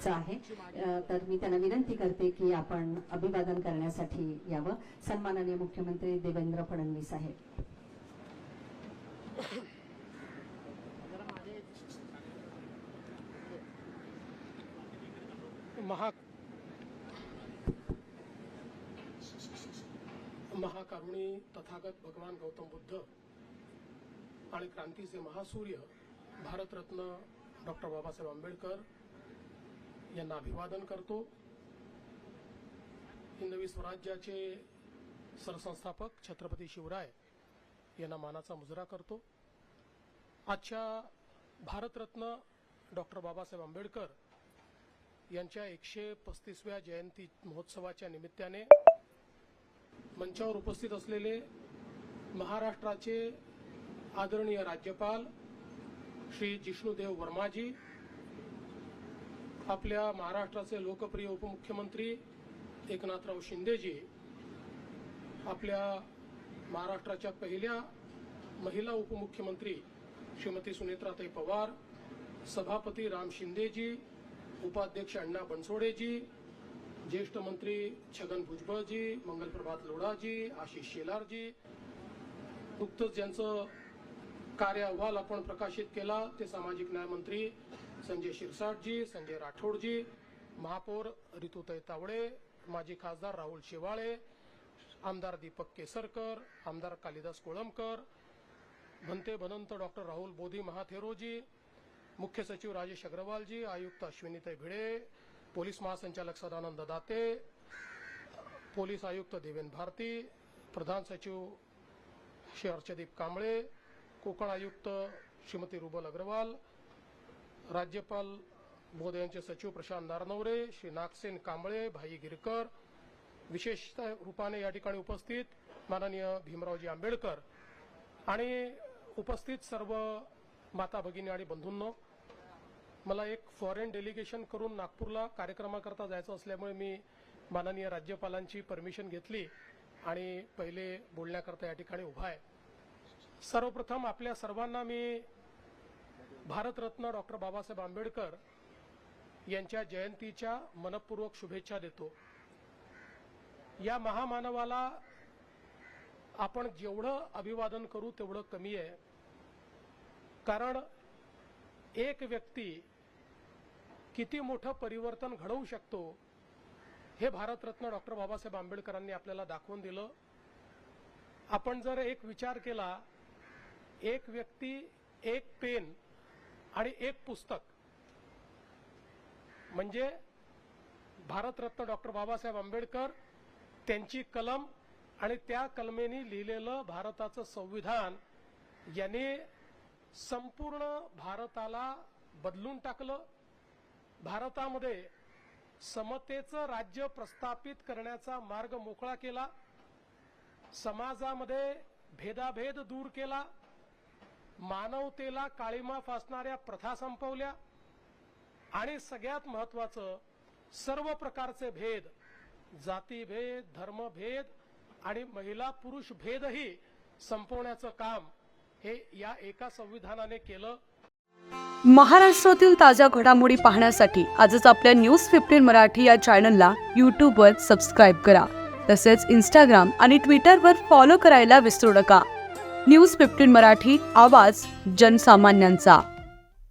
आहे. तर मी त्यांना विनंती करते की आपण अभिवादन करण्यासाठी यावं. सन्माननीय मुख्यमंत्री देवेंद्र फडणवीस साहेब. महाकारुणी तथागत भगवान गौतम बुद्ध आणि क्रांतीचे महासूर्य भारतरत्न डॉक्टर बाबासाहेब आंबेडकर यांना अभिवादन करतो. हिंदवी स्वराज्याचे सरसंस्थापक छत्रपती शिवराय यांना मानाचा मुजरा करतो. आजच्या भारतरत्न डॉक्टर बाबासाहेब आंबेडकर यांच्या 135व्या जयंती महोत्सवाच्या निमित्ताने मंचावर उपस्थित असलेले महाराष्ट्राचे आदरणीय राज्यपाल श्री जिष्णुदेव वर्माजी, आपल्या महाराष्ट्राचे लोकप्रिय उपमुख्यमंत्री एकनाथराव शिंदेजी, आपल्या महाराष्ट्राच्या पहिल्या महिला उपमुख्यमंत्री श्रीमती सुनेत्राताई पवार, सभापती राम शिंदेजी, उपाध्यक्ष अण्णा बनसोडेजी, ज्येष्ठ मंत्री छगन भुजबळजी, मंगलप्रभात लोढाजी, आशिष शेलारजी, नुकतंच ज्यांचं कार्य अहवाल आपण प्रकाशित केला ते सामाजिक न्याय मंत्री संजय शिरसाटजी, संजय राठोडजी, महापौर ऋतुताई तावडे, माजी खासदार राहुल शेवाळे, आमदार दीपक केसरकर, आमदार कालिदास कोळंबकर, भंते भनंत डॉक्टर राहुल बोधी महाथेरोजी, मुख्य सचिव राजेश अग्रवालजी, आयुक्त अश्विनीताई भिडे, पोलीस महासंचालक सदानंद दाते, पोलीस आयुक्त देवेन भारती, प्रधान सचिव श्री अर्चदीप कांबळे, कोकण आयुक्त श्रीमती रुबल अग्रवाल, राज्यपाल महोदय यांचे सचिव प्रशांत नारनवरे, श्री नागसेन कांबळे, भाई गिरकर, विशेष रूपाने या ठिकाणी उपस्थित माननीय भीमरावजी आंबेडकर आणि उपस्थित सर्व माता भगिनी आणि बंधूंनो, मला एक फॉरेन डेलिगेशन करून नागपूरला कार्यक्रमाकरता जायचं असल्यामुळे मी माननीय राज्यपालांची परमिशन घेतली आणि पहिले बोलण्याकरता या ठिकाणी उभा आहे. सर्वप्रथम आपल्या सर्वांना मी भारतरत्न डॉक्टर बाबासाहेब आंबेडकर यांच्या जयंतीच्या मनपूर्वक शुभेच्छा देतो. या महामानवाला आपण जेवढं अभिवादन करू तेवढं कमी आहे, कारण एक व्यक्ती किती मोठं परिवर्तन घडवू शकतो हे भारतरत्न डॉक्टर बाबासाहेब आंबेडकरांनी आपल्याला दाखवून दिलं. आपण जर एक विचार केला, एक व्यक्ती, एक पेन आणि एक पुस्तक, म्हणजे भारतरत्न डॉक्टर बाबासाहेब आंबेडकर, त्यांची कलम आणि त्या कलमेनी लिहिलेलं भारताचं संविधान याने संपूर्ण भारताला बदलून टाकलं. भारतामध्ये समतेचं राज्य प्रस्थापित करण्याचा मार्ग मोकळा केला. समाजामध्ये भेदाभेद दूर केला. मानवतेला काळीमा फासणाऱ्या प्रथा संपवल्या आणि सगळ्यात महत्त्वाचं, सर्व प्रकारचे भेद, जातीभेद, धर्मभेद आणि महिला पुरुष भेदही संपवण्याचं काम हे या एका संविधानाने केलं. महाराष्ट्रातील ताज्या घडामोडी पाहण्यासाठी आजच आपल्या न्यूज 15 मराठी या चॅनलला यूट्यूबवर सबस्क्राईब करा. तसेच इंस्टाग्राम आणि ट्विटरवर फॉलो करायला विसरू नका. न्यूज 15 मराठी, आवाज जनसामान्यांचा.